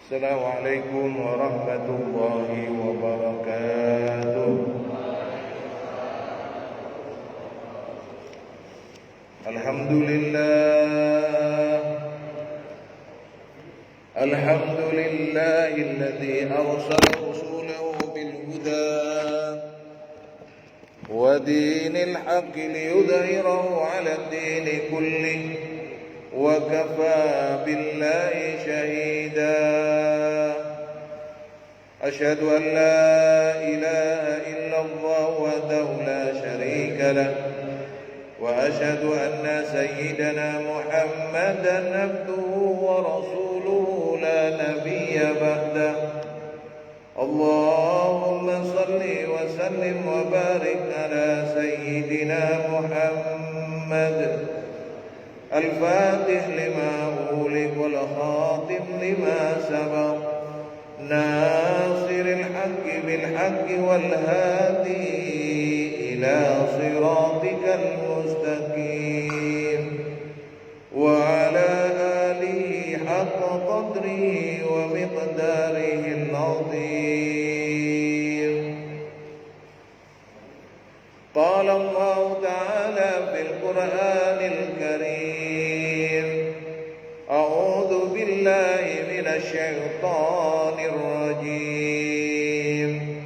Assalamualaikum warahmatullahi wabarakatuh. Alhamdulillahilladzi arsala rasulahu bil huda wa dinil haqqi liyudhhirahu 'ala ad-dini kullih wa kafaa billahi shahida. Asyhadu an la ilaha illallah wahdahu la syarika lah wa asyhadu anna sayyidana Muhammadan abduhu wa rasuluhu la nabiyya ba'dah. Allahumma salli wa sallim wa barik ala sayyidina Muhammad al-fatih lima ughliq wal khatim lima sabaq nasiril haqqi bil haqqi wal hadi ila siratikal mustaqim wa ala alihi haqqa qadrihi wa miqdarihi al-'azim. Qala Allah ta'ala fil Qur'anil Karim, a'udzu billahi minasy syaithanir rajim.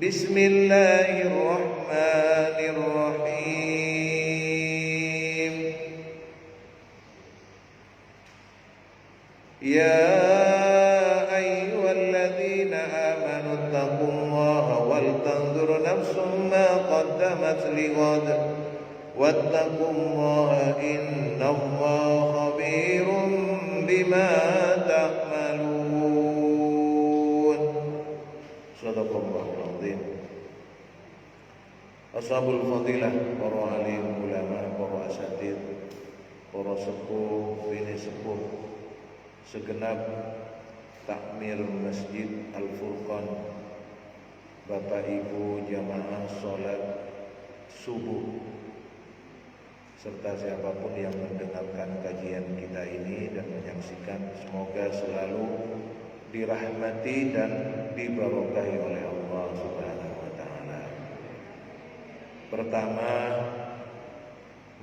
Bismillahirrahmanirrahim. Ya ayyuhalladzina amanu taqullaha wal tanzur nafsum ma qaddamat lighad wattaqullaha innallaha khabirum bima ta'malun. Shadaqallahul azim. Ashabul fadilah, para alim ulama, para asatidz, para sepuh, bini sepuh, segenap takmir Masjid Al-Furqan, Bapak Ibu jamaah salat subuh, serta siapapun yang mendengarkan kajian kita ini dan menyaksikan, semoga selalu dirahmati dan diberkahi oleh Allah Subhanahu wa taala. Pertama,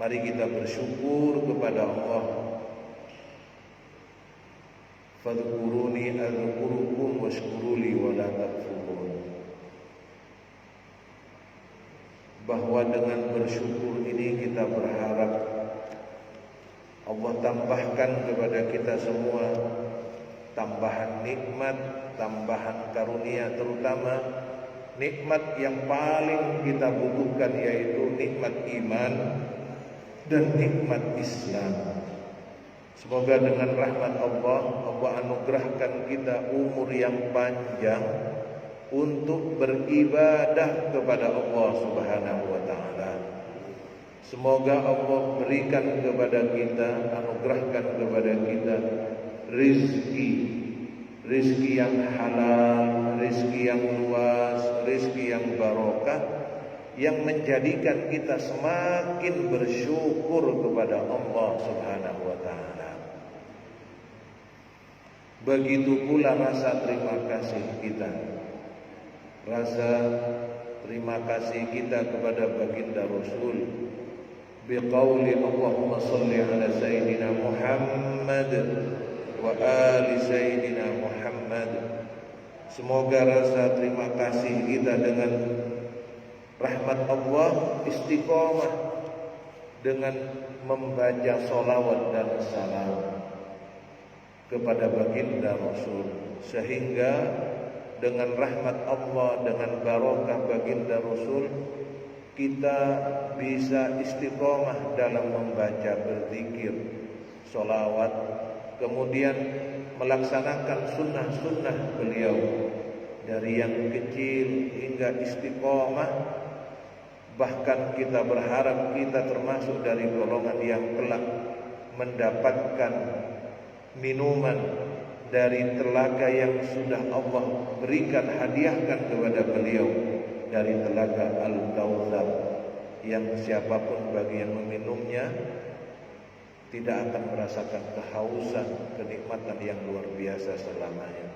mari kita bersyukur kepada Allah. Fadhkuruni adzkurukum washkuruli wala takfurun. Bahwa dengan bersyukur ini kita berharap Allah tambahkan kepada kita semua tambahan nikmat, tambahan karunia, terutama nikmat yang paling kita butuhkan, yaitu nikmat iman dan nikmat Islam. Semoga dengan rahmat Allah, Allah anugerahkan kita umur yang panjang untuk beribadah kepada Allah Subhanahu wa taala. Semoga Allah berikan kepada kita, anugerahkan kepada kita rizki yang halal, rizki yang luas, rizki yang barokah, yang menjadikan kita semakin bersyukur kepada Allah Subhanahu wa taala. Begitu pula rasa terima kasih kita, rasa terima kasih kita kepada baginda Rasul, biqauli Allahumma salli ala sayyidina Muhammad wa ali sayyidina Muhammad. Semoga rasa terima kasih kita dengan rahmat Allah istiqomah dengan membaca sholawat dan salam kepada baginda Rasul, sehingga dengan rahmat Allah, dengan barokah baginda Rasul, kita bisa istiqomah dalam membaca, berzikir, sholawat, kemudian melaksanakan sunnah-sunnah beliau dari yang kecil hingga istiqomah. Bahkan kita berharap kita termasuk dari golongan yang kelak mendapatkan minuman dari telaga yang sudah Allah berikan, hadiahkan kepada beliau, dari telaga Al-Kautsar, yang siapapun bagi yang meminumnya tidak akan merasakan kehausan, kenikmatan yang luar biasa selamanya.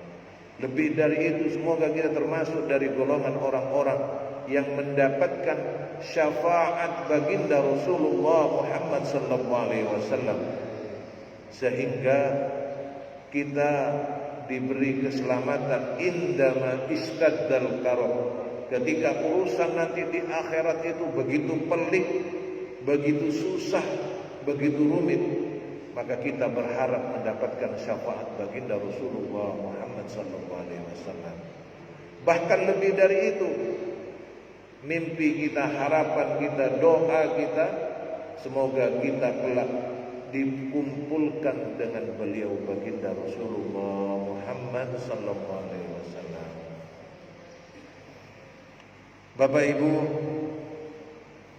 Lebih dari itu, semoga kita termasuk dari golongan orang-orang yang mendapatkan syafaat baginda Rasulullah Muhammad sallallahu alaihi wasallam, sehingga kita diberi keselamatan indama istaddal karam. Ketika urusan nanti di akhirat itu begitu pelik, begitu susah, begitu rumit, maka kita berharap mendapatkan syafaat baginda Rasulullah Muhammad sallallahu alaihi wasallam. Bahkan lebih dari itu, mimpi kita, harapan kita, doa kita, semoga kita kelak dikumpulkan dengan beliau baginda Rasulullah Muhammad sallallahu alaihi wasallam. Bapak Ibu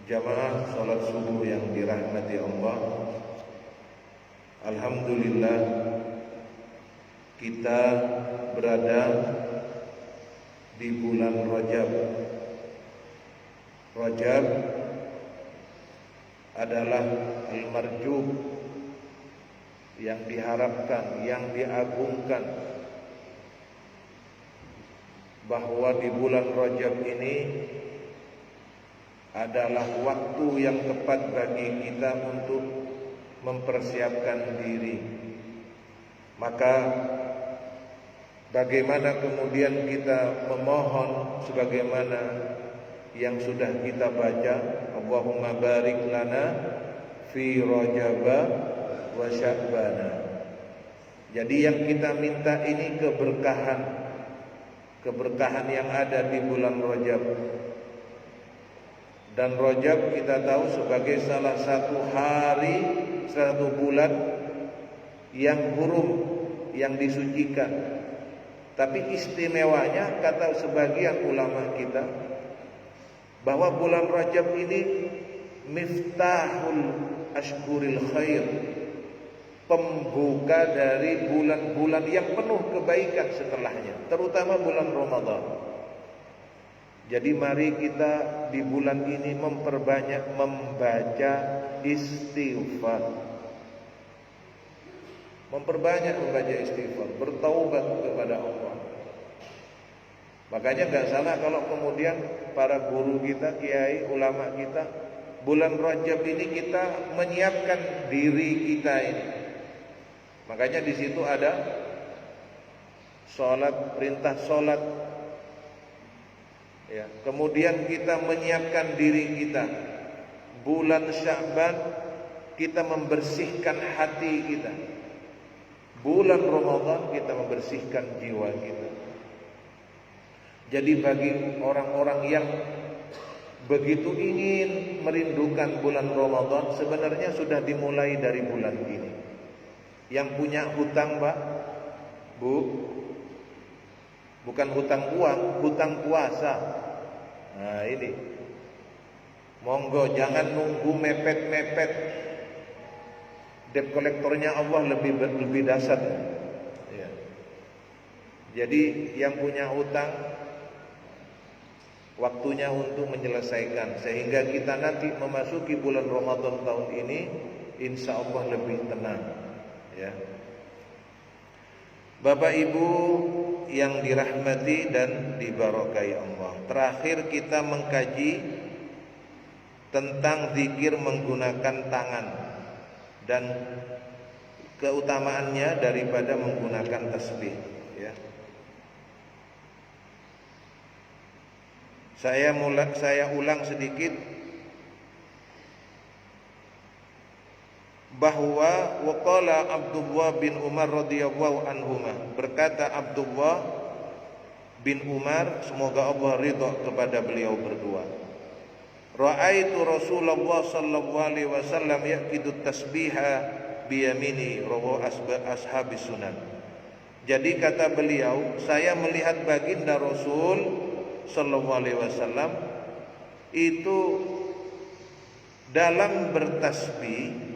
jamaah salat subuh yang dirahmati Allah, alhamdulillah kita berada di bulan Rajab. Rajab adalah al-marjub, yang diharapkan, yang diagungkan, bahwa di bulan Rajab ini adalah waktu yang tepat bagi kita untuk mempersiapkan diri. Maka bagaimana kemudian kita memohon sebagaimana yang sudah kita baca, Allahumma barik lana fi Rajaba wa Sya'bana. Jadi yang kita minta ini keberkahan yang ada di bulan Rajab. Dan Rajab kita tahu sebagai salah satu hari, satu bulan yang hurum, yang disucikan. Tapi istimewanya, kata sebagian ulama kita, bahwa bulan Rajab ini miftahul ashhuril khair, pembuka dari bulan-bulan yang penuh kebaikan setelahnya, terutama bulan Ramadan. Jadi mari kita di bulan ini memperbanyak membaca istighfar. Memperbanyak membaca istighfar, bertaubat kepada Allah. Makanya gak salah kalau kemudian para guru kita, kiai, ulama kita, bulan Rajab ini kita menyiapkan diri kita ini. Makanya di situ ada sholat, perintah sholat. Ya, kemudian kita menyiapkan diri kita. Bulan Sya'ban kita membersihkan hati kita. Bulan Ramadan kita membersihkan jiwa kita. Jadi bagi orang-orang yang begitu ingin merindukan bulan Ramadan, sebenarnya sudah dimulai dari bulan ini. Yang punya hutang, Pak, Bu, bukan hutang uang, hutang puasa. Nah ini, monggo jangan nunggu mepet-mepet. Debt kolektornya Allah lebih dahsyat. Ya. Jadi yang punya hutang, waktunya untuk menyelesaikan, sehingga kita nanti memasuki bulan Ramadan tahun ini insya Allah lebih tenang. Ya. Bapak Ibu yang dirahmati dan diberkahi Allah, terakhir kita mengkaji tentang zikir menggunakan tangan dan keutamaannya daripada menggunakan tasbih. Ya. Saya ulang sedikit bahwa waqala Abdullah bin Umar radhiyallahu anhuma, berkata Abdullah bin Umar, semoga Allah ridha kepada beliau berdua, ra'aitu Rasulullah sallallahu alaihi wasallam yaqidu tasbiha biyamini, rawahu ashabis sunan. Jadi kata beliau, saya melihat baginda Rasul sallallahu alaihi wasallam itu dalam bertasbih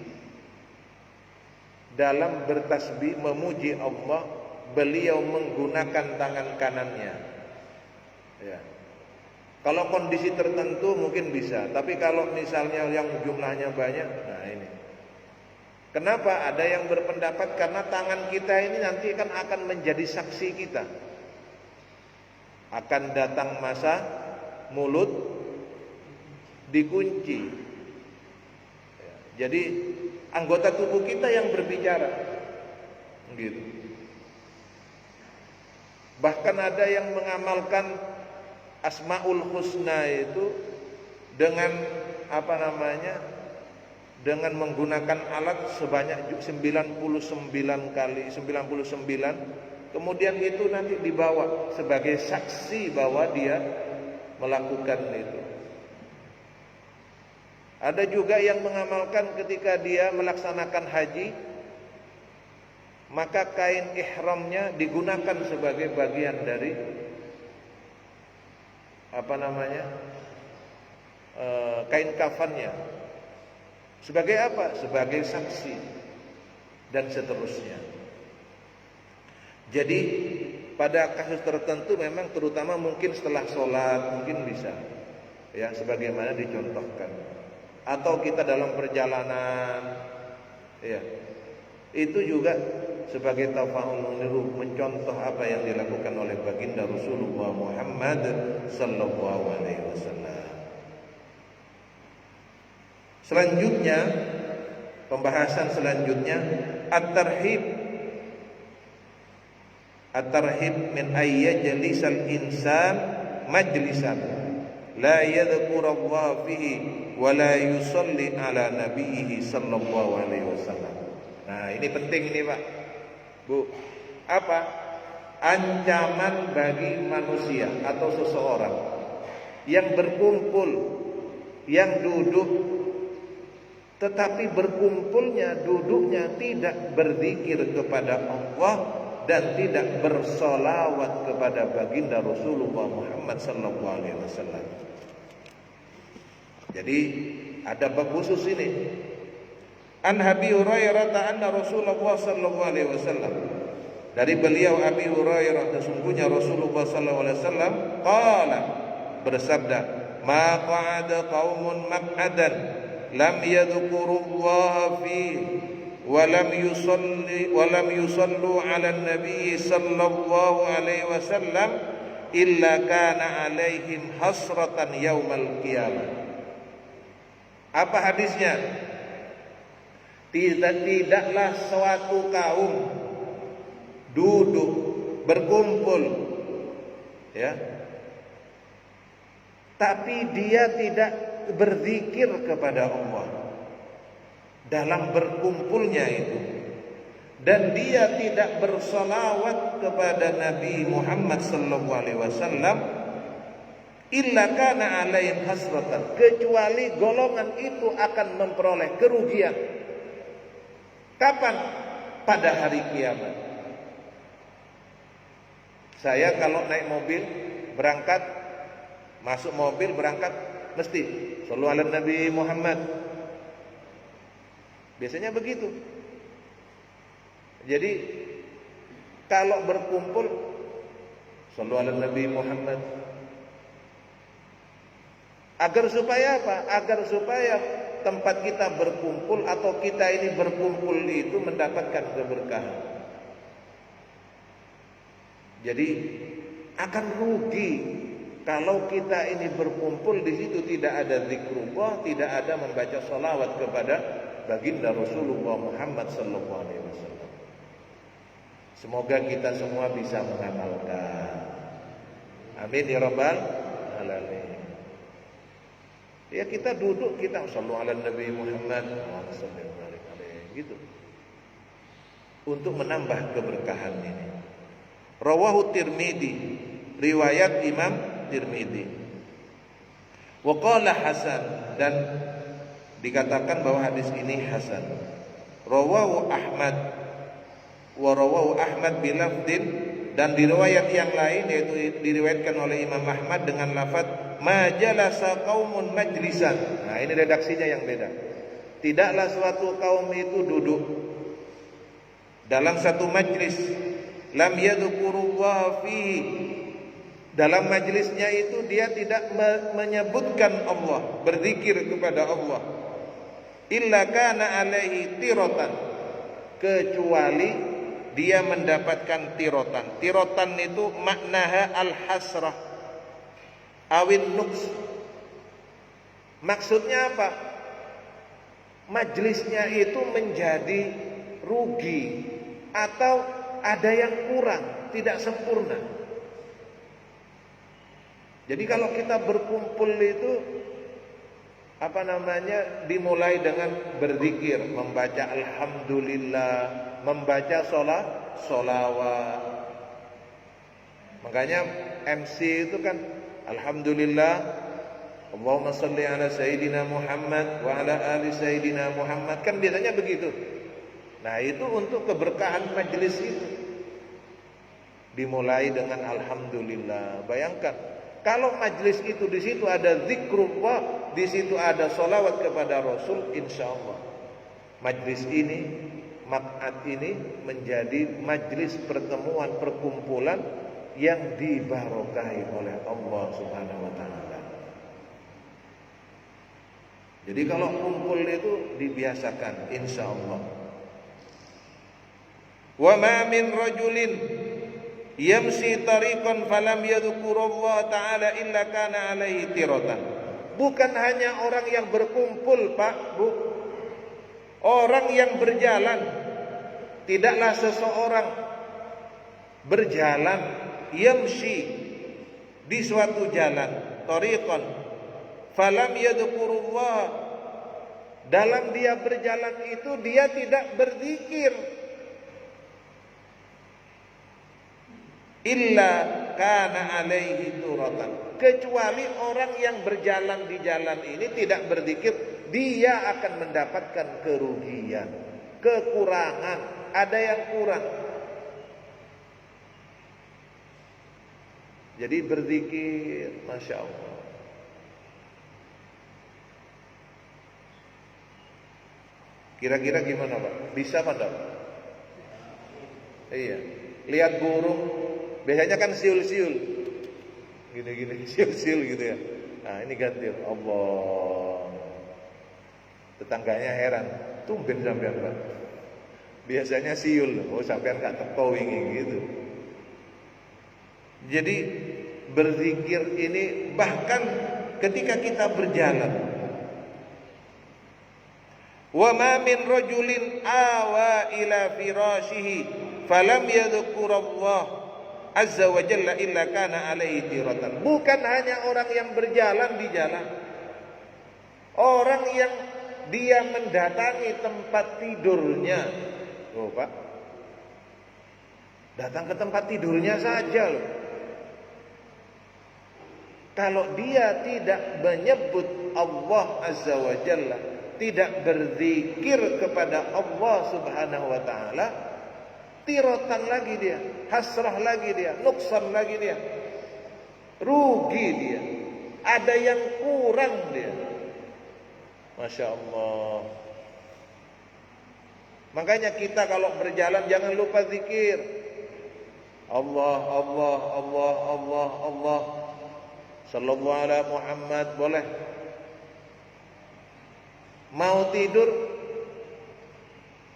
memuji Allah, beliau menggunakan tangan kanannya. Ya. Kalau kondisi tertentu mungkin bisa, tapi kalau misalnya yang jumlahnya banyak, nah ini. Kenapa? Ada yang berpendapat karena tangan kita ini nanti akan menjadi saksi kita. Akan datang masa mulut dikunci. Jadi anggota tubuh kita yang berbicara. Gitu. Bahkan ada yang mengamalkan Asmaul Husna itu dengan dengan menggunakan alat sebanyak 99 kali 99, kemudian itu nanti dibawa sebagai saksi bahwa dia melakukan itu. Ada juga yang mengamalkan ketika dia melaksanakan haji, maka kain ihramnya digunakan sebagai bagian dari kain kafannya. Sebagai apa? Sebagai saksi dan seterusnya. Jadi pada kasus tertentu memang terutama mungkin setelah sholat mungkin bisa, ya sebagaimana dicontohkan. Atau kita dalam perjalanan, ya itu juga sebagai tafa'ul niru, mencontoh apa yang dilakukan oleh baginda Rasulullah Muhammad sallallahu alaihi wasallam. Selanjutnya, pembahasan selanjutnya at-tarhib min ayyajlisal insan majlisan la yadhkurullah fihi wa la yusalli ala nabiyhi sallallahu alaihi wasallam. Nah, ini penting ini, Pak. Bu. Apa? Ancaman bagi manusia atau seseorang yang berkumpul, yang duduk, tetapi berkumpulnya, duduknya tidak berzikir kepada Allah dan tidak bersolawat kepada baginda Rasulullah Muhammad sallallahu alaihi wasallam. Jadi ada bab khusus ini. An Abi Hurairah anna Rasulullah sallallahu alaihi wasallam, dari beliau Abi Hurairah, sesungguhnya Rasulullah sallallahu alaihi wasallam qala, bersabda, ma qa'ada qaumun maq'adan lam yadhkurullaha fihi wa lam yusallu ala nabi sallallahu alaihi wasallam illa kana alaihim hasratan yaumal qiyamah. Apa hadisnya? Tidaklah suatu kaum duduk berkumpul, ya, tapi dia tidak berzikir kepada Allah dalam berkumpulnya itu, dan dia tidak bersolawat kepada Nabi Muhammad sallallahu alaihi wasallam, illa kana alaihim hasratan, kecuali golongan itu akan memperoleh kerugian. Kapan? Pada hari kiamat. Saya kalau naik mobil berangkat, masuk mobil berangkat, mesti shollu ala Nabi Muhammad. Biasanya begitu. Jadi kalau berkumpul shollu ala Nabi Muhammad. Agar supaya apa? Agar supaya tempat kita berkumpul atau kita ini berkumpul itu mendapatkan keberkahan. Jadi akan rugi kalau kita ini berkumpul di situ tidak ada zikrullah, tidak ada membaca sholawat kepada baginda Rasulullah Muhammad sallallahu alaihi wasallam. Semoga kita semua bisa mengamalkan. Amin ya rabbal alamin. Ya kita duduk, kita shollu ala Nabi Muhammad sallallahu alaihi wasallam gitu. Untuk menambah keberkahan ini. Rawahu Tirmidzi, riwayat Imam Tirmidzi. Wa qala hasan, dan dikatakan bahwa hadis ini hasan. Rawahu Ahmad, wa rawahu Ahmad bilafdin, dan di riwayat yang lain yaitu diriwayatkan oleh Imam Ahmad dengan lafaz majalasa qaumun majlisan. Nah, ini redaksinya yang beda. Tidaklah suatu kaum itu duduk dalam satu majlis, lam yadhkurullah fihi, dalam majlisnya itu dia tidak menyebutkan Allah, berzikir kepada Allah, illa kana alaihi tiratan, kecuali dia mendapatkan tirotan. Tirotan itu maknaha al-hasrah awin nuks. Maksudnya apa? Majlisnya itu menjadi rugi atau ada yang kurang, tidak sempurna. Jadi kalau kita berkumpul itu dimulai dengan berzikir, membaca alhamdulillah, membaca sholawat. Makanya MC itu kan alhamdulillah, Allahumma salli ala Sayyidina Muhammad wa ala ali Sayyidina Muhammad, kan biasanya begitu. Nah, itu untuk keberkahan majelis itu. Dimulai dengan alhamdulillah. Bayangkan kalau majelis itu di situ ada zikrullah, di situ ada sholawat kepada Rasul, insyaallah majelis ini, maq'ad ini menjadi majelis pertemuan, perkumpulan yang dibarokahi oleh Allah Subhanahu wa taala. Jadi kalau kumpul itu dibiasakan, insyaallah. Wa ma min rajulin yamsi tariqan falam yadhkurullah ta'ala illa kana alaihi tiratan. Bukan hanya orang yang berkumpul, Pak, Bu. Orang yang berjalan, tidaklah seseorang berjalan yamsi di suatu jalan, tariqan falam yadhkurullah, dalam dia berjalan itu dia tidak berzikir, illa kana alaihi turatan, kecuali orang yang berjalan di jalan ini tidak berzikir, dia akan mendapatkan kerugian, kekurangan, ada yang kurang. Jadi berzikir, Masya Allah. Kira-kira gimana, Pak? Bisa apa enggak? Iya. Lihat burung, biasanya kan siul-siul, gini-gini, siul-siul gitu ya. Nah, ini ganti Allah. Tetangganya heran, tumben sampean, Pak. Biasanya siul, oh sampean gak teko wingi gitu. Jadi berzikir ini bahkan ketika kita berjalan. Wa ma min rajulin awa ila firashihi falam yadhkurallah azza wa jalla illa kana alaihi tiratan. Bukan hanya orang yang berjalan di jalan, orang yang dia mendatangi tempat tidurnya. Oh, Pak, datang ke tempat tidurnya saja loh. Kalau dia tidak menyebut Allah azza wa jalla, tidak berzikir kepada Allah Subhanahu wa taala, tirotan lagi dia, hasrah lagi dia, nuksan lagi dia, rugi dia, ada yang kurang dia. Masya Allah. Makanya kita kalau berjalan jangan lupa zikir. Allah, Allah, Allah, Allah, Allah. Sallallahu ala Muhammad, boleh. Mau tidur,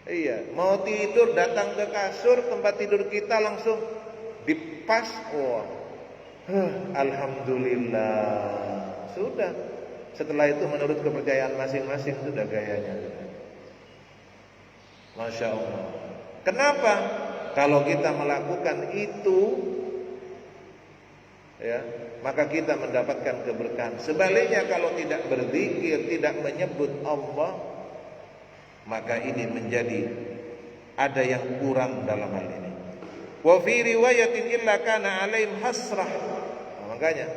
iya, mau tidur datang ke kasur tempat tidur kita langsung dipas, wah, alhamdulillah, sudah. Setelah itu menurut kepercayaan masing-masing sudah gayanya. Masya Allah. Kenapa? Kalau kita melakukan itu, ya, maka kita mendapatkan keberkahan. Sebaliknya kalau tidak berzikir, tidak menyebut Allah, maka ini menjadi ada yang kurang dalam hal ini. Wa fi riwayatin illa kana alaihim hasrah. Nah, makanya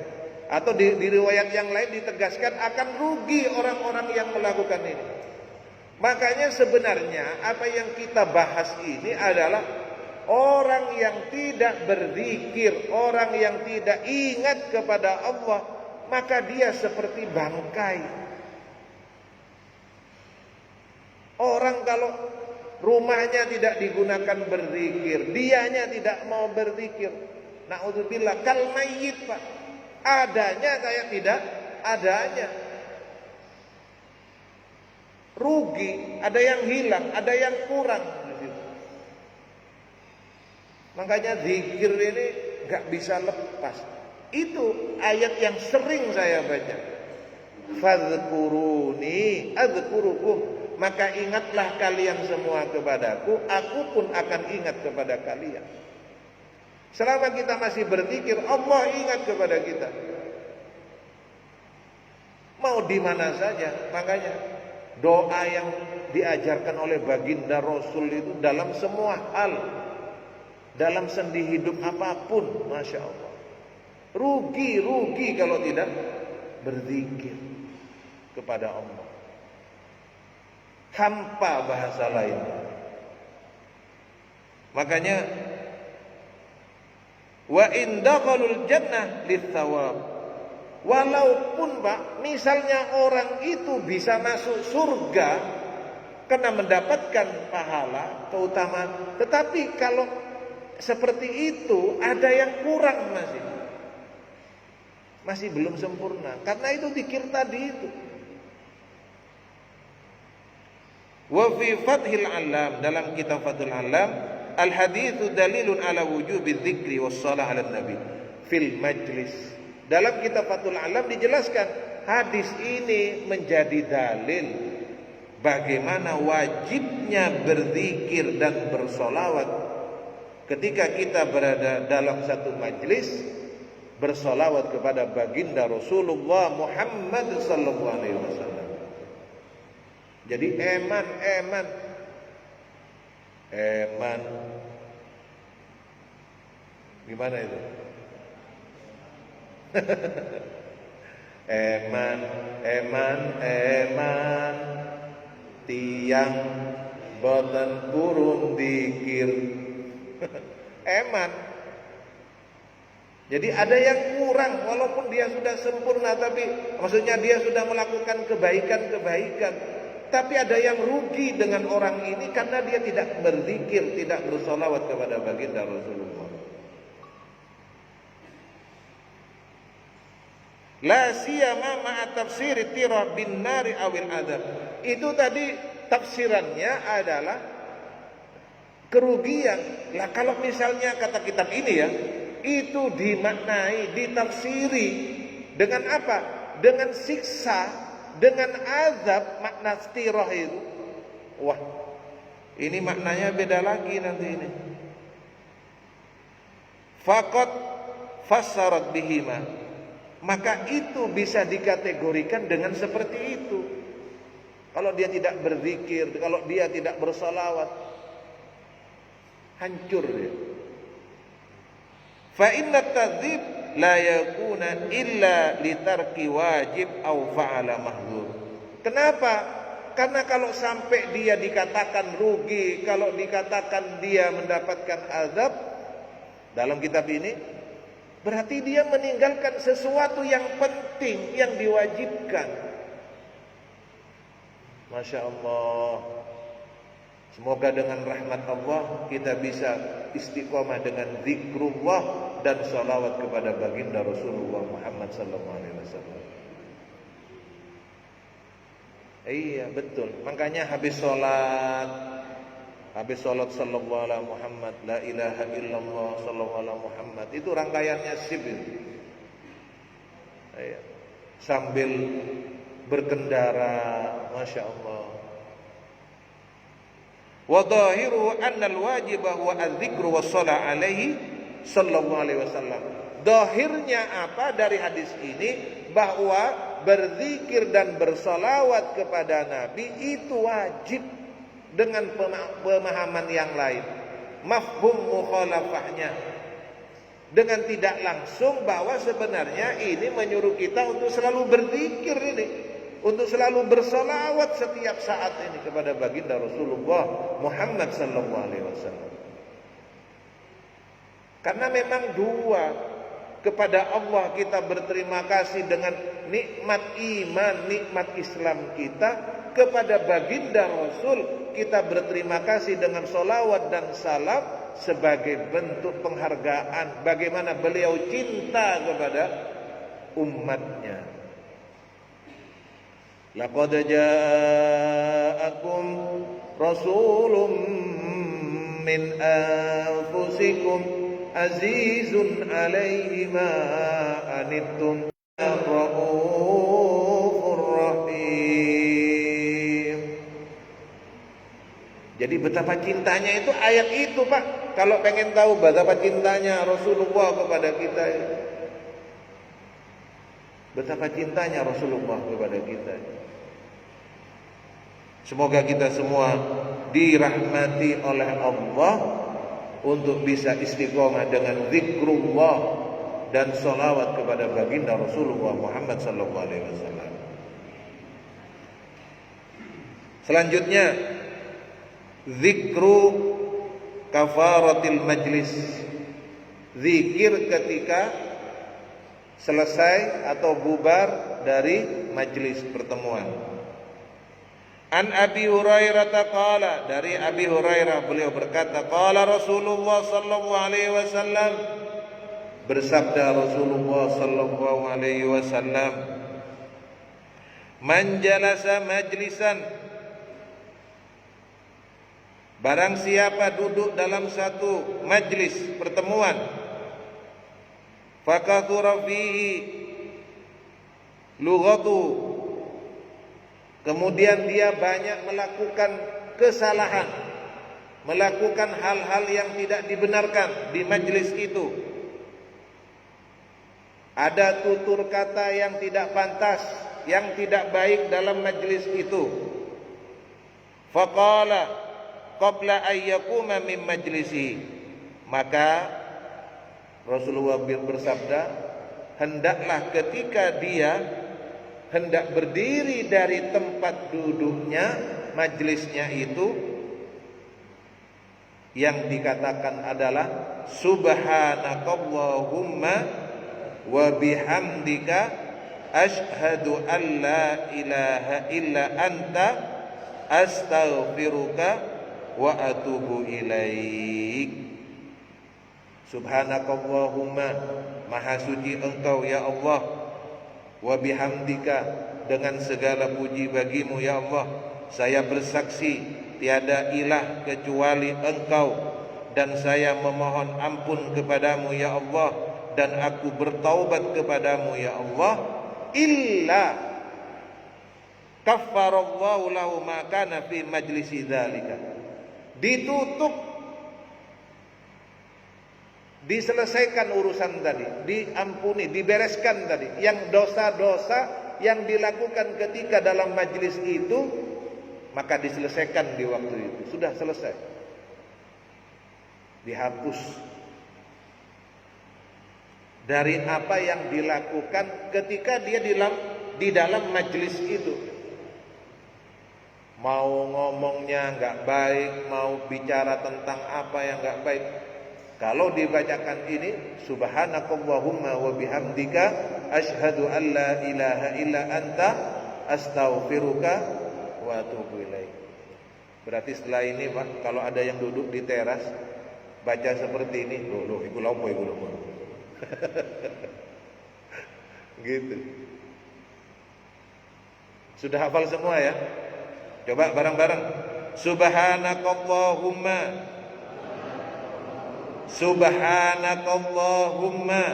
atau di riwayat yang lain ditegaskan akan rugi orang-orang yang melakukan ini. Makanya sebenarnya apa yang kita bahas ini adalah orang yang tidak berzikir, orang yang tidak ingat kepada Allah, maka dia seperti bangkai. Orang kalau rumahnya tidak digunakan berzikir, dianya tidak mau berzikir, naudzubillah, kal mayyit, Pak. Adanya kayak tidak adanya. rugi, ada yang hilang, ada yang kurang. Makanya zikir ini nggak bisa lepas. Itu ayat yang sering saya baca. Fadhkuruni adzkurukum. Maka ingatlah kalian semua kepadaku, aku pun akan ingat kepada kalian. Selama kita masih berzikir, Allah ingat kepada kita. Mau di mana saja. Makanya doa yang diajarkan oleh baginda Rasul itu dalam semua hal, dalam sendi hidup apapun, Masya Allah. Rugi kalau tidak berzikir kepada Allah. Hampa bahasa lain. Makanya wa indaqalul jannah litsawab. Walaupun Pak, misalnya orang itu bisa masuk surga karena mendapatkan pahala, keutamaan, tetapi kalau seperti itu ada yang kurang masih belum sempurna. Karena itu zikir tadi itu. Wa fi Fathil Alam, dalam kitab Fathul Alam, al haditsu dalilun ala wujubi dzikri was shalah ala nabi fil majlis. Dalam kitab Fathul Alam dijelaskan hadis ini menjadi dalil bagaimana wajibnya berzikir dan bersolawat ketika kita berada dalam satu majlis, bersolawat kepada baginda Rasulullah Muhammad sallallahu alaihi wasallam. Jadi eman gimana itu? eman tiang boten kurung dikir. Eman. Jadi ada yang kurang walaupun dia sudah sempurna, tapi maksudnya dia sudah melakukan kebaikan. Tapi ada yang rugi dengan orang ini karena dia tidak berzikir, tidak bersolawat kepada baginda Rasulullah. La siyama ma'a tafsir tira bin nari awil adab. Itu tadi tafsirannya adalah kerugian. Lah kalau misalnya kata kitab ini ya, itu dimaknai, ditafsiri dengan apa? Dengan siksa, dengan azab. Makna istirah itu, wah, ini maknanya beda lagi nanti ini. Faqad fassarat bihima, maka itu bisa dikategorikan dengan seperti itu. Kalau dia tidak berzikir, kalau dia tidak bersalawat, hancur dia. Fa inna tadzib la yakuna illa litarki wajib au fa'ala mahdzur. Kenapa? Karena kalau sampai dia dikatakan rugi, kalau dikatakan dia mendapatkan azab dalam kitab ini, berarti dia meninggalkan sesuatu yang penting, yang diwajibkan. Masya Allah. Semoga dengan rahmat Allah kita bisa istiqomah dengan zikrullah dan salawat kepada baginda Rasulullah Muhammad sallallahu alaihi wasallam. Iya betul. Makanya habis sholat sallallahu alaihi Muhammad, la ilaha illallah sallallahu alaihi Muhammad, itu rangkaiannya sip itu. Iya. Sambil berkendara, Masya Allah. Wa dhahiru anna al-wajib huwa adz-dzikru was-shalah alaihi sallallahu alaihi wasallam. Zahirnya apa dari hadis ini? Bahwa berzikir dan bersalawat kepada Nabi itu wajib dengan pemahaman yang lain. Mafhum mukhalafahnya, dengan tidak langsung bahwa sebenarnya ini menyuruh kita untuk selalu berzikir ini, untuk selalu bersalawat setiap saat ini kepada baginda Rasulullah Muhammad sallallahu alaihi wasallam. Karena memang dua, kepada Allah kita berterima kasih dengan nikmat iman, nikmat Islam kita. Kepada baginda Rasul kita berterima kasih dengan salawat dan salam sebagai bentuk penghargaan bagaimana beliau cinta kepada umatnya. Laqad jaa ja'akum rasulun min anfusikum azizun 'alaihi ma anittum raufur rahim. Jadi betapa cintanya itu ayat itu, Pak. Kalau pengen tahu betapa cintanya Rasulullah kepada kita, betapa cintanya Rasulullah kepada kita. Semoga kita semua dirahmati oleh Allah untuk bisa istiqomah dengan zikrullah dan salawat kepada baginda Rasulullah Muhammad sallallahu alaihi wasallam. Selanjutnya, zikru kafaratil majlis. Zikir ketika selesai atau bubar dari majlis pertemuan. An Abi Hurairah qala, dari Abi Hurairah beliau berkata, qala Rasulullah sallallahu alaihi wasallam, bersabda Rasulullah sallallahu alaihi wasallam, man jalasa majlisan, barang siapa duduk dalam satu majlis pertemuan, fakathura fihi lughatu, kemudian dia banyak melakukan kesalahan, melakukan hal-hal yang tidak dibenarkan di majlis itu. Ada tutur kata yang tidak pantas, yang tidak baik dalam majlis itu. Faqala qabla ayyakuma min majlisi, maka Rasulullah bersabda, hendaklah ketika dia hendak berdiri dari tempat duduknya, majlisnya itu, yang dikatakan adalah subhanakallahumma wa bihamdika asyhadu an la ilaha illa anta astaghfiruka wa atubu ilaik. Subhanakallahumma, maha suci engkau ya Allah, wa bihamdika, dengan segala puji bagimu ya Allah, saya bersaksi tiada ilah kecuali engkau, dan saya memohon ampun kepadamu ya Allah, dan aku bertaubat kepadamu ya Allah, illa kaffarallahu lahu ma kana fi majlisi dzalika. Ditutup, diselesaikan urusan tadi, diampuni, dibereskan tadi, yang dosa-dosa yang dilakukan ketika dalam majlis itu, maka diselesaikan di waktu itu. Sudah selesai, dihapus dari apa yang dilakukan ketika dia di dalam majlis itu. Mau ngomongnya nggak baik, mau bicara tentang apa yang nggak baik, kalau dibacakan ini, subhanakallahumma wa bihamdika asyhadu an la ilaha illa anta astaghfiruka wa atubu ilaik. Berarti setelah ini, Pak, kalau ada yang duduk di teras baca seperti ini, loh iku lopo gitu. Sudah hafal semua ya? Coba bareng-bareng. Subhanakallahumma, subhanakallahumma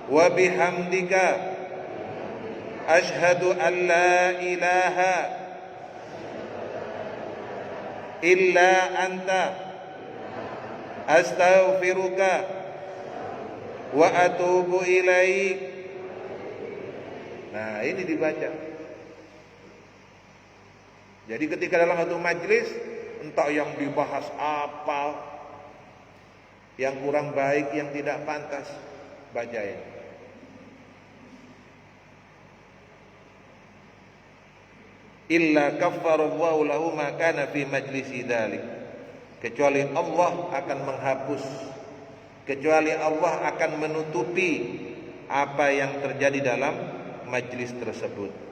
wa bihamdika asyhadu an la ilaha illa anta astaghfiruka wa atubu ilaik. Nah, ini dibaca. Jadi ketika dalam satu majlis, entah yang dibahas apa, yang kurang baik, yang tidak pantas, bacain. Illa kaffarallahu lahu ma kana fi majlisi dzalik. Kecuali Allah akan menghapus, kecuali Allah akan menutupi apa yang terjadi dalam majlis tersebut.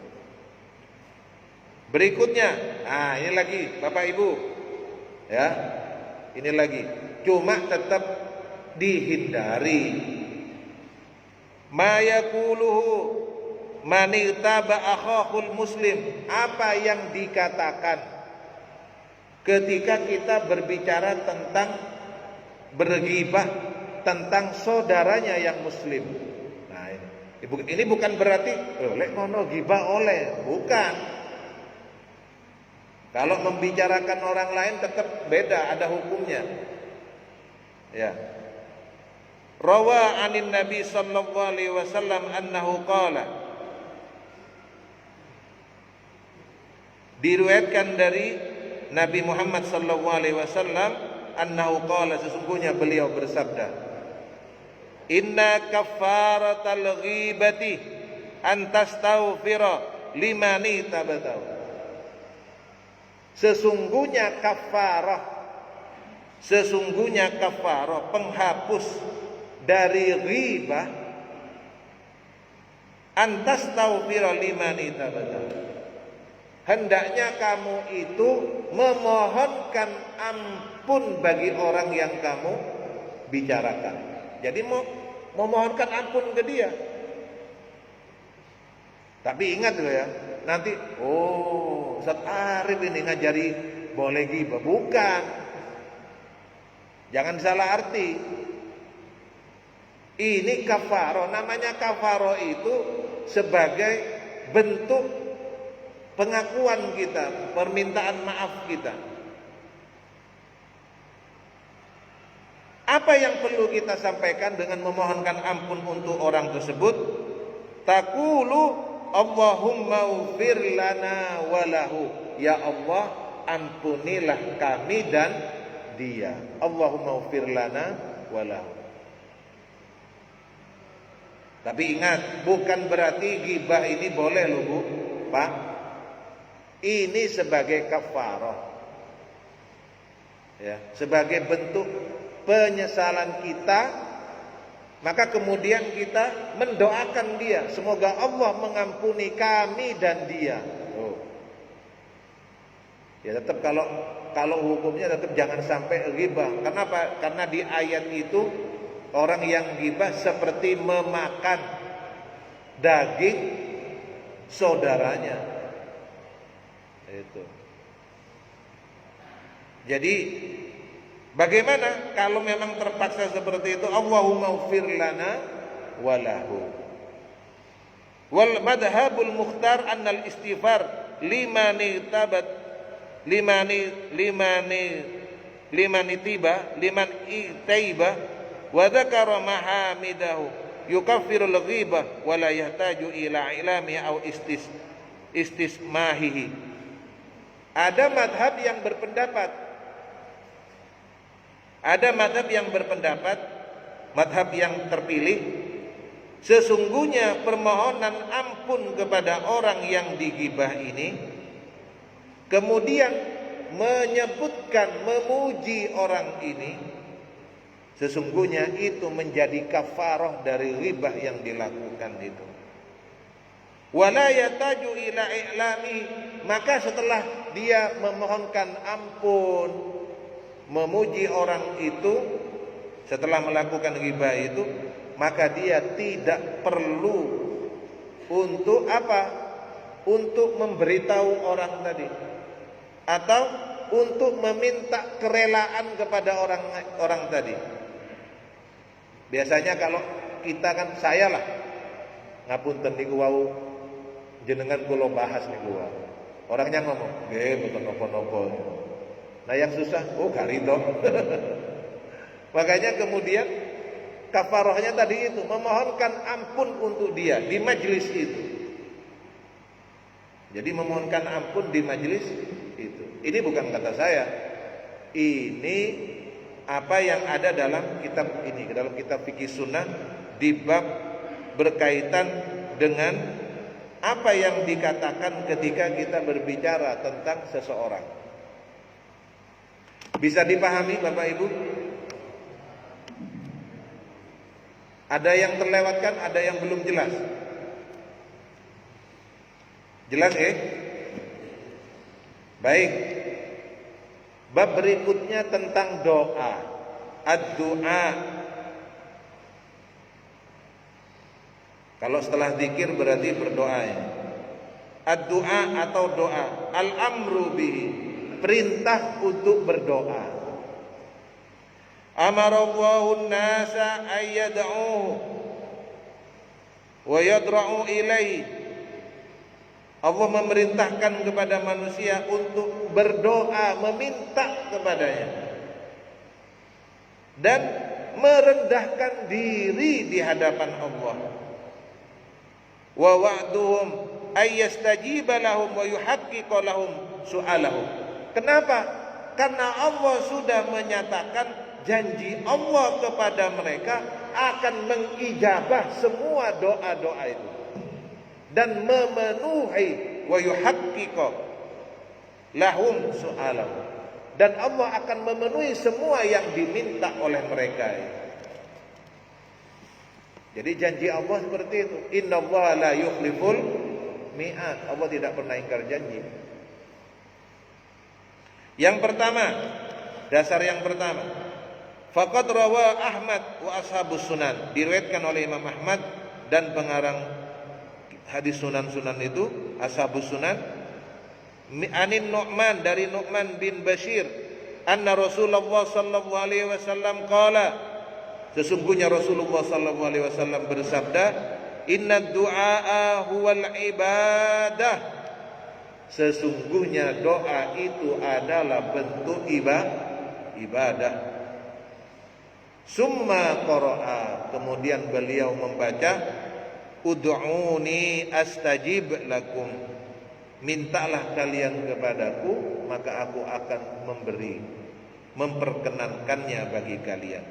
Berikutnya, ini lagi Bapak Ibu, ya, ini lagi, cuma tetap dihindari ma yaquluhu manitaba akhahul muslim. Apa yang dikatakan ketika kita berbicara tentang berghibah tentang saudaranya yang muslim. Nah, ini bukan berarti lek ngono ghibah oleh, bukan. Kalau membicarakan orang lain tetap beda, ada hukumnya. Ya. Rawa anin Nabi sallallahu alaihi wasallam annahu qala. Diriwayatkan dari Nabi Muhammad sallallahu alaihi wasallam annahu qala, sesungguhnya beliau bersabda, inna kaffaratal ghibati an tastaghfira limani tabatau. Sesungguhnya kafarah penghapus dari ghibah an tastaghfira limani tabatau. Hendaknya kamu itu memohonkan ampun bagi orang yang kamu bicarakan. Jadi memohonkan ampun ke dia. Tapi ingat loh ya, nanti Ustaz Arif ini ngajari boleh ghibah. Bukan. Jangan salah arti. Ini kafaroh. Namanya kafaroh itu sebagai bentuk pengakuan kita, permintaan maaf kita. Apa yang perlu kita sampaikan dengan memohonkan ampun untuk orang tersebut? Taqulu Allahumma ufir lana walahu. Ya Allah, ampunilah kami dan dia. Allahumma ufir lana walahu. Tapi ingat, bukan berarti ghibah ini boleh loh Bu, Pak. Ini sebagai kafarah. Ya, sebagai bentuk penyesalan kita. Maka kemudian kita mendoakan dia, semoga Allah mengampuni kami dan dia. Ya tetap kalau hukumnya tetap jangan sampai ghibah. Kenapa? Karena di ayat itu orang yang ghibah seperti memakan daging saudaranya. Itu. Jadi bagaimana kalau memang terpaksa seperti itu? Allahumma ufir lana walahu. Wal madhabul mukhtar annal istighfar limani taiba wa dzakara mahamidahu yukaffirul ghibah wa la yahtaju ila ilami au istismahihi. Ada madhab yang berpendapat, madhab yang terpilih, sesungguhnya permohonan ampun kepada orang yang digibah ini, kemudian menyebutkan, memuji orang ini, sesungguhnya itu menjadi kafarah dari ghibah yang dilakukan itu. Wala yataju ila i'lami, maka setelah dia memohonkan ampun, memuji orang itu, setelah melakukan ghibah itu, maka dia tidak perlu untuk apa? Untuk memberitahu orang tadi, atau untuk meminta kerelaan kepada orang tadi. Biasanya kalau kita kan, saya lah ngapunten niku wau jenengan kula bahas niku wau. Orangnya ngomong, nggih mboten napa-napa. Nah yang susah, gak rido. Makanya kemudian kafarahnya tadi itu memohonkan ampun untuk dia di majelis itu. Jadi memohonkan ampun di majelis itu. Ini bukan kata saya. Ini apa yang ada dalam kitab ini, dalam kitab fikih sunnah di bab berkaitan dengan apa yang dikatakan ketika kita berbicara tentang seseorang. Bisa dipahami Bapak Ibu? Ada yang terlewatkan, ada yang belum jelas. Jelas Baik. Bab berikutnya tentang doa. Ad-du'a. Kalau setelah zikir berarti berdoa ya. Ad-du'a atau doa, al-amru bihi, perintah untuk berdoa. Amarallahu an-nasa ayyad'uhu wa yadra'u ilaihi. Allah memerintahkan kepada manusia untuk berdoa, meminta kepadanya dan merendahkan diri di hadapan Allah. Wa wa'duhum ayyastajiba lahum wa yuhaqqiqa lahum su'alahum. Kenapa? Karena Allah sudah menyatakan janji Allah kepada mereka akan mengijabah semua doa-doa itu dan memenuhi wa yuhaqqiqa lahum su'alahum, dan Allah akan memenuhi semua yang diminta oleh mereka. Jadi janji Allah seperti itu. Innallaha la yukhliful mi'ad. Allah tidak pernah ingkar janji. Yang pertama, dasar yang pertama, faqad rawa Ahmad wa ashabus sunan, diriwayatkan oleh Imam Ahmad dan pengarang hadis sunan-sunan itu, ashabus sunan, anin Nu'man, dari Nu'man bin Bashir, anna Rasulullah sallallahu alaihi wasallam qala, sesungguhnya Rasulullah sallallahu alaihi wasallam bersabda, inna du'a huwal ibadah, sesungguhnya doa itu adalah bentuk ibadah. Summa qara'a, kemudian beliau membaca, ud'uni astajib lakum, mintalah kalian kepadaku maka aku akan memberi, memperkenankannya bagi kalian.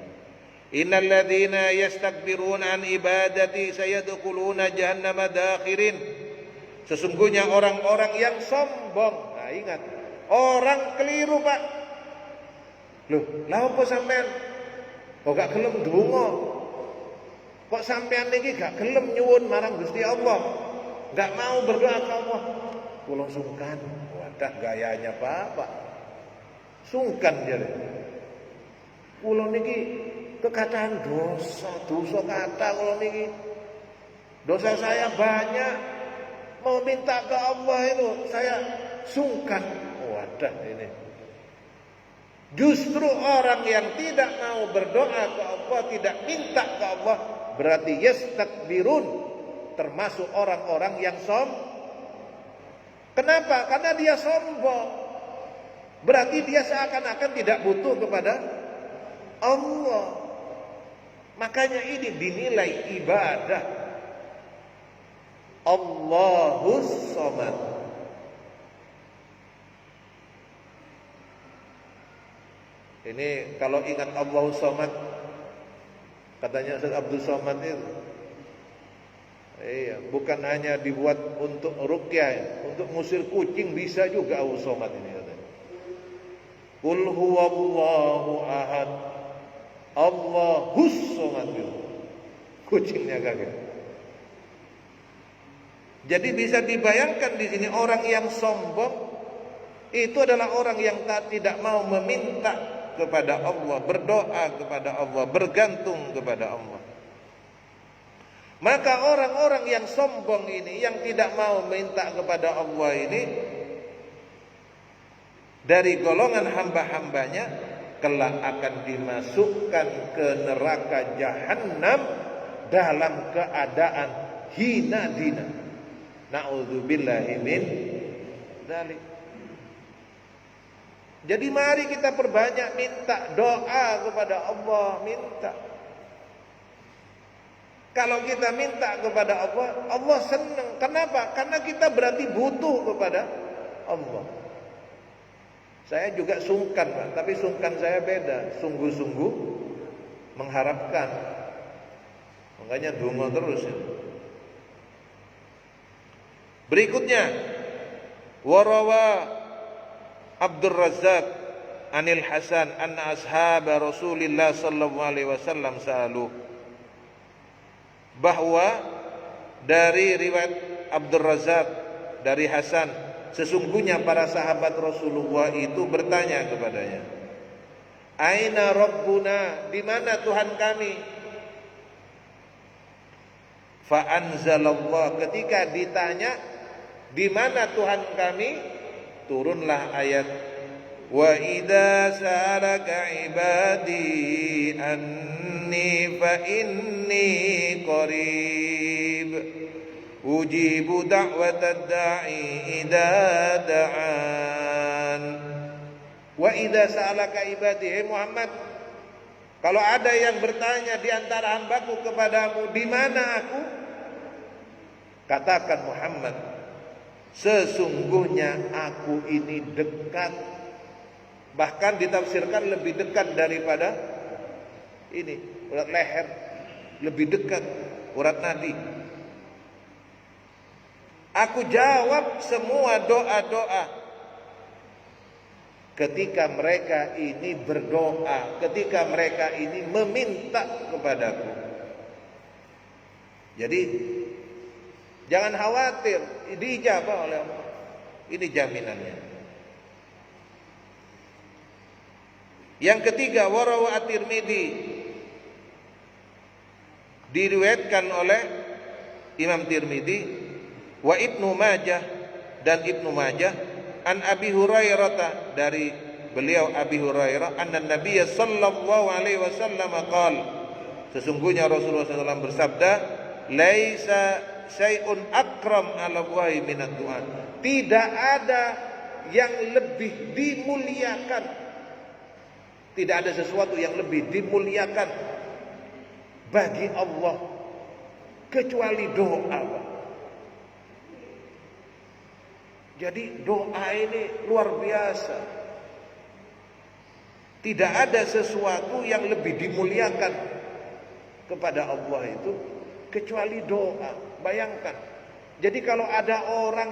Innal ladzina yastakbiruna an ibadati sayadkhuluna jahannama dakhirin, sesungguhnya orang-orang yang sombong. Nah, ingat, orang keliru, Pak. Loh, lha opo sampean kok gak gelem ndonga? Kok sampean niki gak gelem nyuwun marang Gusti Allah, gak mau berdoa ke Allah? Kula sungkan. Wadah, gayanya Bapak sungkan jare. Kula niki kekatahan dosa kata kula niki. Dosa saya banyak, mau minta ke Allah itu saya sungkan. Wadah ini. Justru orang yang tidak mau berdoa ke Allah, tidak minta ke Allah, berarti yastakbirun, termasuk orang-orang yang Kenapa? Karena dia sombong. Berarti dia seakan-akan tidak butuh kepada Allah. Makanya ini dinilai ibadah. Allahus Samad. Ini kalau ingat Allahus Samad, katanya Ustaz Abdul Somad itu, iya, bukan hanya dibuat untuk ruqyah, untuk ngusir kucing bisa juga Allahus Samad ini katanya. Qul huwallahu ahad, Allahus Samad itu. Kucingnya kaget. Jadi bisa dibayangkan di sini orang yang sombong itu adalah orang yang tidak mau meminta kepada Allah, berdoa kepada Allah, bergantung kepada Allah. Maka orang-orang yang sombong ini, yang tidak mau minta kepada Allah ini, dari golongan hamba-hambanya kelak akan dimasukkan ke neraka jahanam dalam keadaan hina dina. Na'udzubillahi min dzalik. Jadi mari kita perbanyak minta doa kepada Allah, minta. Kalau kita minta kepada Allah, Allah senang. Kenapa? Karena kita berarti butuh kepada Allah. Saya juga sungkan, Pak, tapi sungkan saya beda. Sungguh-sungguh mengharapkan. Makanya donga terus. Berikutnya, warawa Abdul Razzaq anil Hasan anna ashab Rasulillah sallallahu alaihi wasallam sa'alu, bahwa dari riwayat Abdul Razzaq dari Hasan, sesungguhnya para sahabat Rasulullah itu bertanya kepadanya, aina rabbuna, di mana Tuhan kami? Fa anzalallah, ketika ditanya di mana Tuhan kami, turunlah ayat wa idza sa'alaka ibadi anni fa inni qarib ujibu da'watad da'i idza da'an. Wa idza sa'alaka ibadi, Muhammad, kalau ada yang bertanya di antara hambaku kepadamu, di mana aku? Katakan Muhammad, sesungguhnya aku ini dekat. Bahkan ditafsirkan lebih dekat daripada ini, urat leher, lebih dekat urat nadi. Aku jawab semua doa-doa ketika mereka ini berdoa, ketika mereka ini meminta kepadaku. Jadi jangan khawatir, diijabah oleh Allah. Ini jaminannya. Yang ketiga, warawu at-Tirmidzi, diriwayatkan oleh Imam Tirmidzi, wa Ibnu Majah dan Ibnu Majah, an Abi Hurairah, dari beliau Abi Hurairah, anna Nabiy sallallahu alaihi wasallam qala, sesungguhnya Rasulullah SAW bersabda, laisa syai'un akram 'ala Allahi minad du'a. Tidak ada yang lebih dimuliakan, tidak ada sesuatu yang lebih dimuliakan bagi Allah kecuali doa. Jadi doa ini luar biasa. Tidak ada sesuatu yang lebih dimuliakan kepada Allah itu kecuali doa. Bayangkan. Jadi kalau ada orang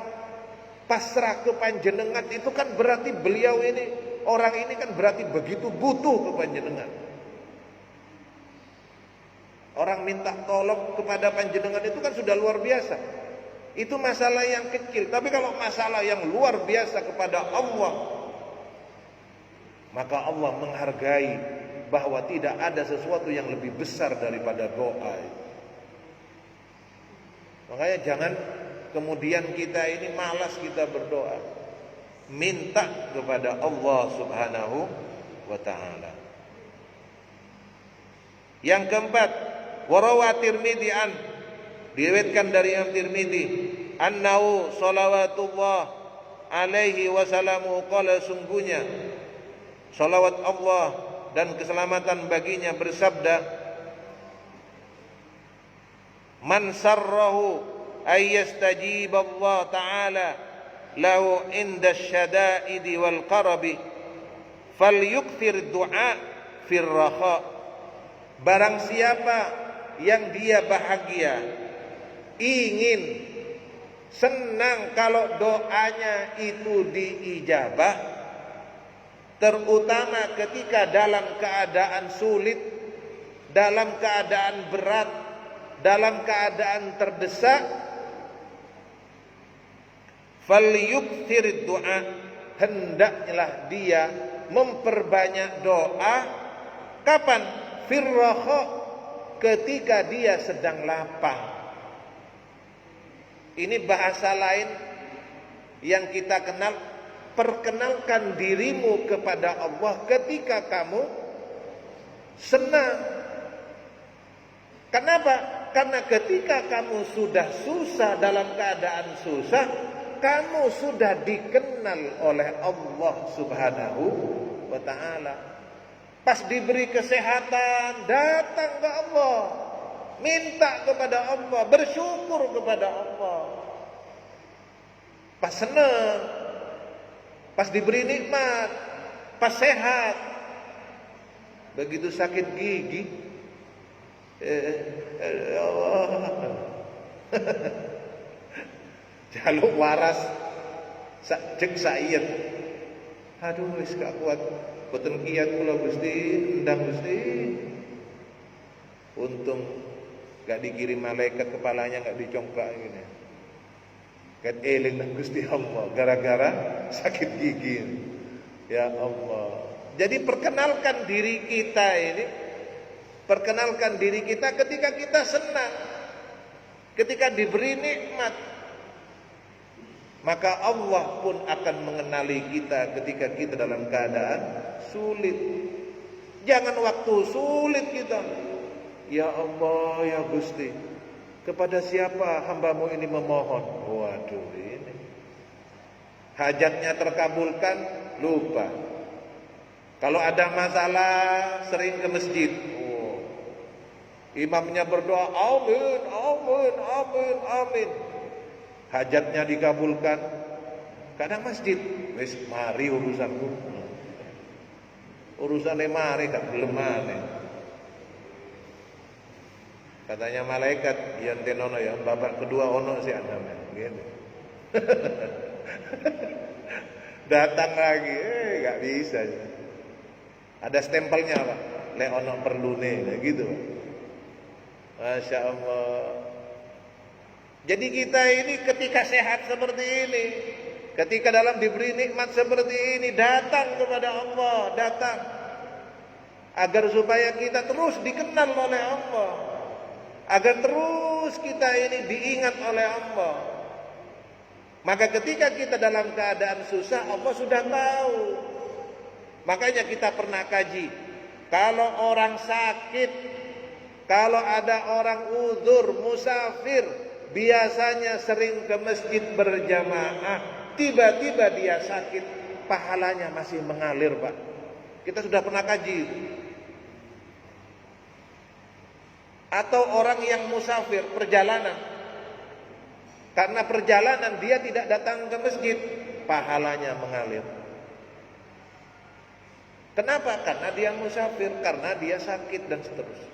pasrah ke panjenengan, itu kan berarti beliau ini, orang ini kan berarti begitu butuh ke panjenengan. Orang minta tolong kepada panjenengan itu kan sudah luar biasa. Itu masalah yang kecil. Tapi kalau masalah yang luar biasa kepada Allah, maka Allah menghargai bahwa tidak ada sesuatu yang lebih besar daripada doa. Makanya jangan kemudian kita ini malas kita berdoa. Minta kepada Allah Subhanahu wa ta'ala. Yang keempat, warawa Tirmidzi an, diriwayatkan dari Imam Tirmidzi, annahu salawatullah alaihi wasallamu qala, sungguhnya salawat Allah dan keselamatan baginya bersabda, man sarrahu ay yastajib Allah ta'ala lahu inda syada'idi wal qarabi falyukthir du'a fir rakha. Barang siapa yang dia bahagia, ingin, senang kalau doanya itu diijabah, terutama ketika dalam keadaan sulit, dalam keadaan berat, dalam keadaan terdesak, falyukthir du'a, hendaklah dia memperbanyak doa. Kapan? Firraha, ketika dia sedang lapang. Ini bahasa lain yang kita kenal, perkenalkan dirimu kepada Allah ketika kamu senang. Kenapa? Karena ketika kamu sudah susah, dalam keadaan susah, kamu sudah dikenal oleh Allah Subhanahu wa ta'ala. Pas diberi kesehatan, datang ke Allah, minta kepada Allah, bersyukur kepada Allah. Pas senang, pas diberi nikmat, pas sehat, begitu sakit gigi, Allah, jaluk waras, cek sayet, aduh wis gak kuat. Boten kiat kula Gusti, endang Gusti. Untung gak dikirim malaikat, kepalanya gak dicongklak gini. Kat eling nang Gusti Allah gara-gara sakit gigi. Ya Allah. Jadi perkenalkan diri kita ini, perkenalkan diri kita ketika kita senang. Ketika diberi nikmat, maka Allah pun akan mengenali kita ketika kita dalam keadaan sulit. Jangan waktu sulit kita, ya Allah, ya Gusti, kepada siapa hambamu ini memohon? Waduh, ini hajatnya terkabulkan, lupa. Kalau ada masalah sering ke masjid, imamnya berdoa, amin, amin, amin, amin, hajatnya dikabulkan. Kadang masjid, wis mari urusanku, urusannya mari gak belum mana. Katanya malaikat, yang tenono ya, babak kedua ono si anda gitu. Datang lagi, gak bisa. Ada stempelnya Pak, le ono perlune, gitu. Masya Allah. Jadi kita ini ketika sehat seperti ini, ketika dalam diberi nikmat seperti ini, datang kepada Allah, datang agar supaya kita terus dikenal oleh Allah, agar terus kita ini diingat oleh Allah. Maka ketika kita dalam keadaan susah, Allah sudah tahu. Makanya kita pernah kaji, kalau orang sakit, kalau ada orang uzur, musafir, biasanya sering ke masjid berjamaah, tiba-tiba dia sakit, pahalanya masih mengalir Pak. Kita sudah pernah kaji. Atau orang yang musafir, perjalanan, karena perjalanan dia tidak datang ke masjid, pahalanya mengalir. Kenapa? Karena dia musafir, karena dia sakit dan seterusnya.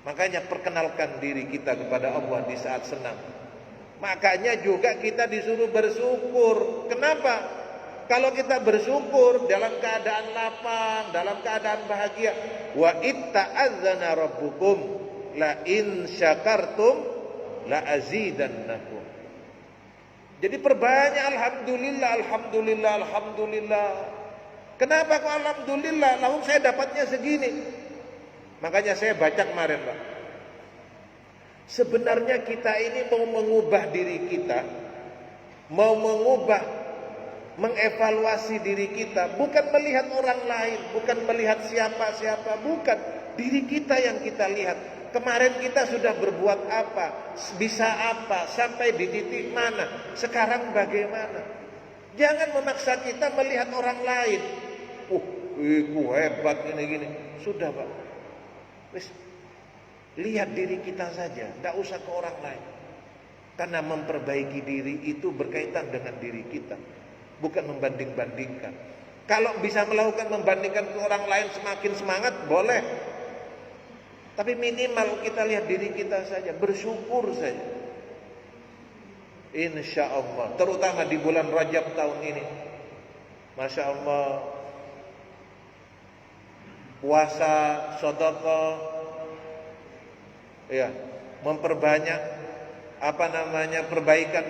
Makanya perkenalkan diri kita kepada Allah di saat senang. Makanya juga kita disuruh bersyukur. Kenapa? Kalau kita bersyukur dalam keadaan lapang, dalam keadaan bahagia, wa itta'adzana rabbukum la in syakartum la azidannakum. Jadi perbanyak alhamdulillah, alhamdulillah, alhamdulillah. Kenapa kok alhamdulillah? Lalu saya dapatnya segini. Makanya saya baca kemarin Pak, sebenarnya kita ini mau mengubah diri kita, mau mengubah, mengevaluasi diri kita, bukan melihat orang lain, bukan melihat siapa-siapa, bukan, diri kita yang kita lihat. Kemarin kita sudah berbuat apa, bisa apa, sampai di titik mana, sekarang bagaimana. Jangan memaksa kita melihat orang lain. Iku hebat gini-gini. Sudah Pak, wis, lihat diri kita saja, tidak usah ke orang lain. Karena memperbaiki diri itu berkaitan dengan diri kita, bukan membanding-bandingkan. Kalau bisa melakukan membandingkan ke orang lain semakin semangat, boleh. Tapi minimal kita lihat diri kita saja, bersyukur saja. Insya Allah, terutama di bulan Rajab tahun ini, Masya Allah, puasa, sedekah, ya, memperbanyak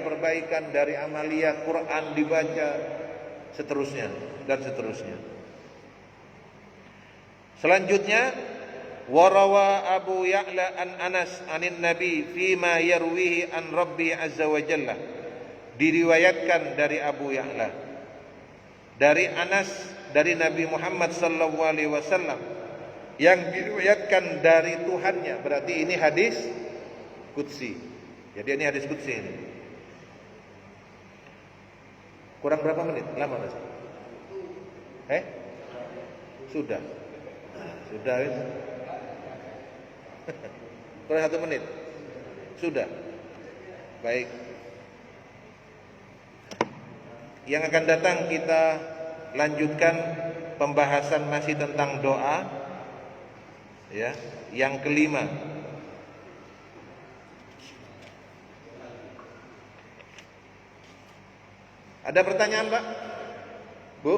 perbaikan dari amalia, Quran dibaca, seterusnya dan seterusnya. Selanjutnya, warawa Abu Ya'la an Anas anin Nabi fima yarwihi an Rabbi azza wa jalla. Diriwayatkan dari Abu Ya'la, dari Anas, dari Nabi Muhammad sallallahu alaihi wasallam, yang diriwayatkan dari Tuhannya. Berarti ini hadis qudsi. Jadi ini hadis qudsi ini. Kurang berapa menit? Lama Mas? Sudah. Sudah. Kurang 1 menit. Sudah. Baik. Yang akan datang kita lanjutkan pembahasan masih tentang doa, ya, yang kelima. Ada pertanyaan Pak? Bu?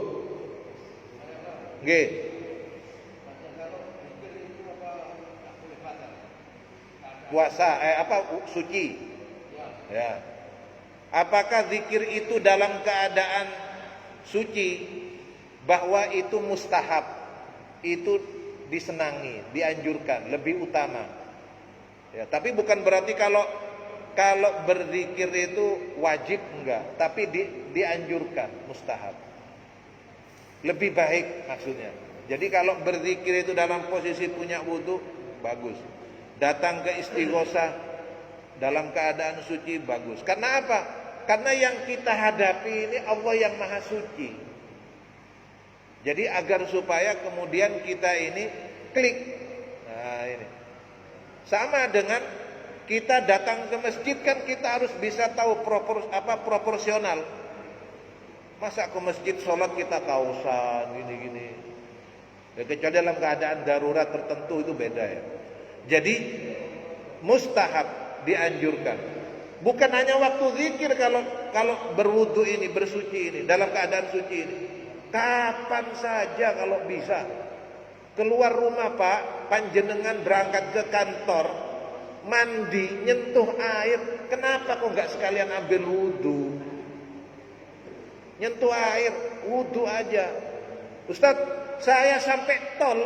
Nggih. Puasa, suci? Ya. Apakah zikir itu dalam keadaan suci, bahwa itu mustahab, itu disenangi, dianjurkan, lebih utama? Ya, tapi bukan berarti kalau berzikir itu wajib, enggak, tapi dianjurkan, mustahab. Lebih baik maksudnya. Jadi kalau berzikir itu dalam posisi punya wudu, bagus. Datang ke istighosah dalam keadaan suci, bagus. Karena apa? Karena yang kita hadapi ini Allah yang maha suci. Jadi agar supaya kemudian kita ini klik. Nah ini. Sama dengan kita datang ke masjid, kan kita harus bisa tahu proporsional. Masa ke masjid sholat kita kausan gini-gini. Ya, kecuali dalam keadaan darurat tertentu itu beda ya. Jadi mustahab, dianjurkan. Bukan hanya waktu zikir kalau berwudu ini, bersuci ini, dalam keadaan suci ini. Kapan saja kalau bisa. Keluar rumah Pak, panjenengan berangkat ke kantor, mandi, nyentuh air. Kenapa kok nggak sekalian ambil wudu? Nyentuh air, wudu aja. Ustaz, saya sampai tol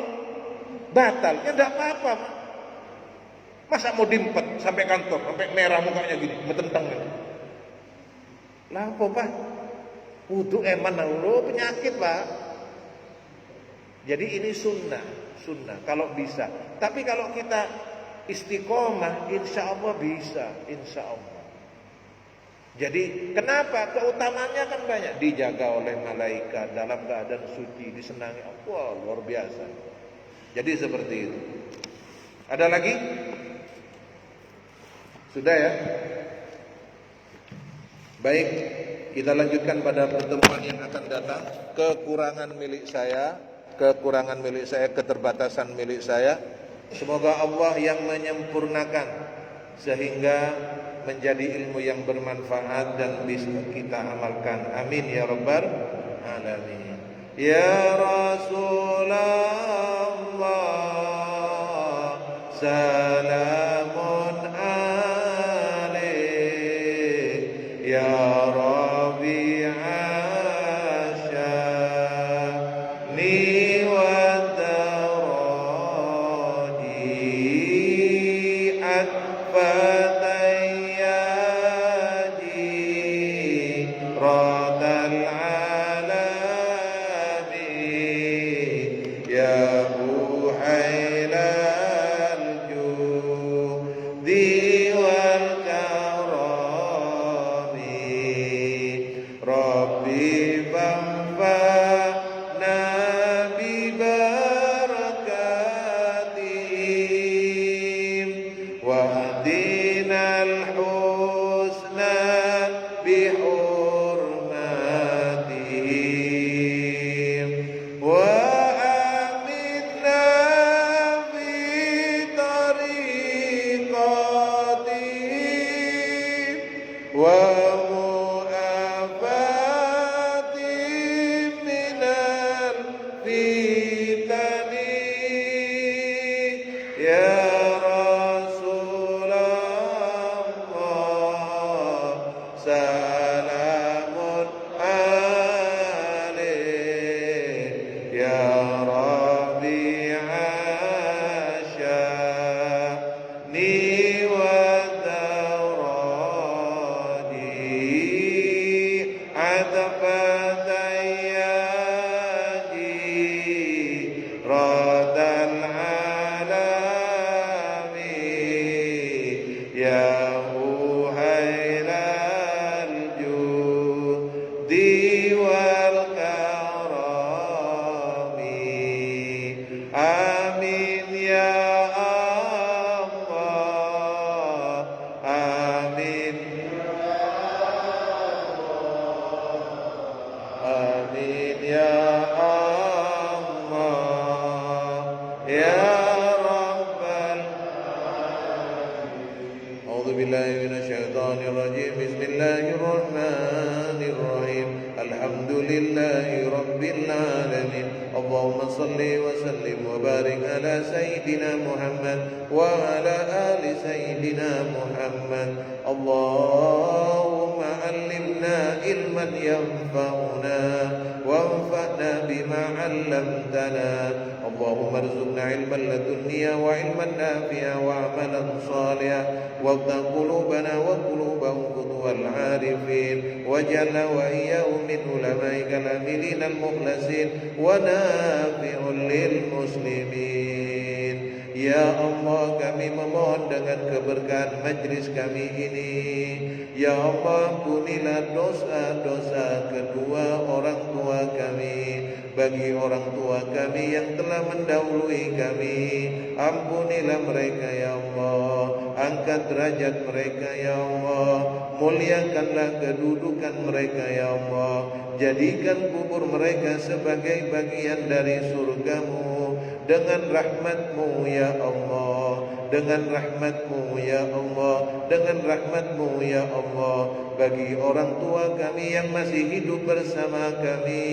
batal. Ya enggak apa-apa. Masa mau dimpet sampai kantor, sampai merah mukanya gini, metentang gitu. Lah apa Pak? Wudu eman penyakit Pak. Jadi ini sunnah kalau bisa. Tapi kalau kita istiqomah, insya Allah bisa, insya Allah. Jadi kenapa? Keutamaannya kan banyak. Dijaga oleh malaikat dalam keadaan suci, disenangi Allah, luar biasa. Jadi seperti itu. Ada lagi? Sudah ya? Baik, kita lanjutkan pada pertemuan yang akan datang. Kekurangan milik saya, keterbatasan milik saya, semoga Allah yang menyempurnakan sehingga menjadi ilmu yang bermanfaat dan bisa kita amalkan. Amin ya rabbal alamin. Ya Rasulullah, salamun alaik ya Allahumma allimna علمنا علما ينفعنا وانفعنا بما علمتنا اللهم ارزقنا علما لدنيا وعلما نافعا وعملا صالحا وافتح قلوبنا وقلوبهم قلوب العارفين واجعلنا وإياهم من علمائك العاملين المخلصين ونافع للمسلمين. Ya Allah, kami memohon dengan keberkahan majlis kami ini. Ya Allah, ampunilah dosa-dosa kedua orang tua kami. Bagi orang tua kami yang telah mendahului kami, ampunilah mereka ya Allah. Angkat derajat mereka ya Allah. Muliakanlah kedudukan mereka ya Allah. Jadikan kubur mereka sebagai bagian dari surgamu dengan rahmatmu ya Allah, dengan rahmatmu ya Allah, dengan rahmatmu ya Allah. Bagi orang tua kami yang masih hidup bersama kami,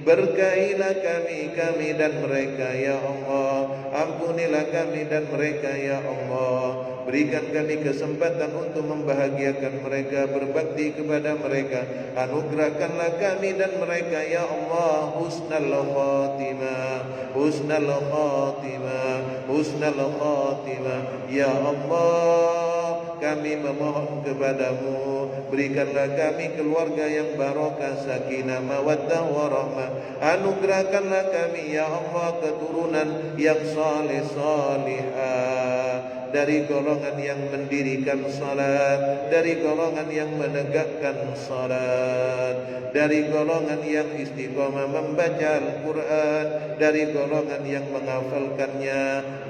berkailah kami dan mereka ya Allah. Ampunilah kami dan mereka ya Allah. Berikan kami kesempatan untuk membahagiakan mereka, berbakti kepada mereka. Anugerahkanlah kami dan mereka ya Allah husnal khatimah, husnal khatimah, husnal khatimah. Ya Allah, kami memohon kepadamu, berikanlah kami keluarga yang barokah, sakinah, mawaddah, warahmah. Anugerahkanlah kami ya Allah keturunan yang saleh salihah, dari golongan yang mendirikan salat, dari golongan yang menegakkan salat, dari golongan yang istiqomah membaca Al-Quran, dari golongan yang menghafalkannya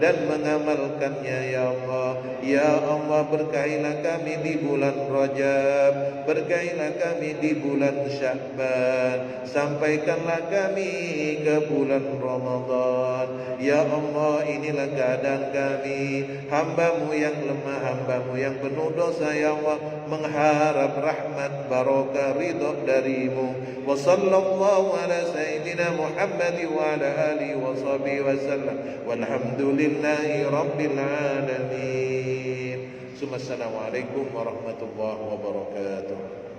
dan mengamalkannya ya Allah. Ya Allah, berkailah kami di bulan Rajab, berkailah kami di bulan Sya'ban, sampaikanlah kami ke bulan Ramadan. Ya Allah, inilah keadaan kami, hambamu yang lemah, hambamu yang penuh dosa ya Allah, mengharap rahmat, barokah, ridho darimu. Wa sallallahu ala sayyidina Muhammad wa ala alihi wa sahbihi wa sallam walhamdulillahi rabbil alamin. Assalamualaikum warahmatullahi wabarakatuh.